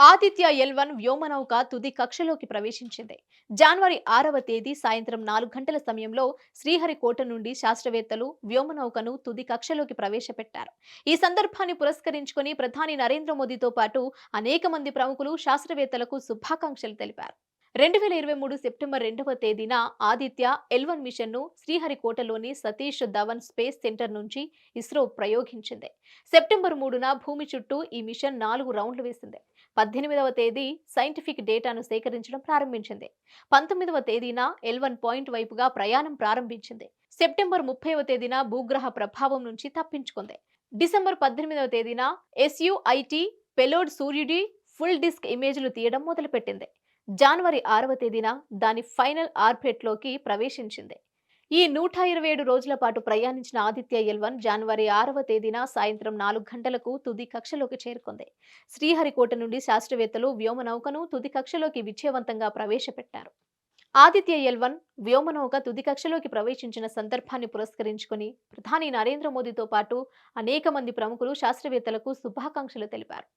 ఆదిత్య ఎల్1 వ్యోమనౌక తుది కక్షలోకి ప్రవేశించింది. జనవరి 6వ తేదీ సాయంత్రం 4 గంటల సమయంలో శ్రీహరికోట నుండి శాస్త్రవేత్తలు వ్యోమనౌకను తుది కక్షలోకి ప్రవేశపెట్టారు. ఈ సందర్భాన్ని పురస్కరించుకొని ప్రధాని నరేంద్ర మోదీతో పాటు అనేక మంది ప్రముఖులు శాస్త్రవేత్తలకు శుభాకాంక్షలు తెలిపారు. 2023 సెప్టెంబర్ 2వ తేదీన ఆదిత్య ఎల్1 మిషన్ను శ్రీహరికోటలోని సతీష్ ధవన్ స్పేస్ సెంటర్ నుంచి ఇస్రో ప్రయోగించింది. సెప్టెంబర్ 3న భూమి చుట్టూ ఈ మిషన్ 4 రౌండ్లు వేసింది. 18వ తేదీ సైంటిఫిక్ డేటాను సేకరించడం ప్రారంభించింది. 19వ తేదీన ఎల్1 పాయింట్ వైపుగా ప్రయాణం ప్రారంభించింది. సెప్టెంబర్ 30వ తేదీన భూగ్రహ ప్రభావం నుంచి తప్పించుకుంది. డిసెంబర్ 18వ తేదీన ఎస్యుఐటి పెలోడ్ సూర్యుడి ఫుల్ డిస్క్ ఇమేజ్లు తీయడం మొదలుపెట్టింది. జనవరి 6వ తేదీన దాని ఫైనల్ ఆర్బిట్లోకి ప్రవేశించింది. ఈ 127 రోజుల పాటు ప్రయాణించిన ఆదిత్య ఎల్1 జనవరి 6వ తేదీన సాయంత్రం 4 గంటలకు తుది కక్షలోకి చేరుకుంది. శ్రీహరికోట నుండి శాస్త్రవేత్తలు వ్యోమనౌకను తుది కక్షలోకి విజయవంతంగా ప్రవేశపెట్టారు. ఆదిత్య ఎల్1 వ్యోమనౌక తుది కక్షలోకి ప్రవేశించిన సందర్భాన్ని పురస్కరించుకొని ప్రధాని నరేంద్ర మోదీతో పాటు అనేక మంది ప్రముఖులు శాస్త్రవేత్తలకు శుభాకాంక్షలు తెలిపారు.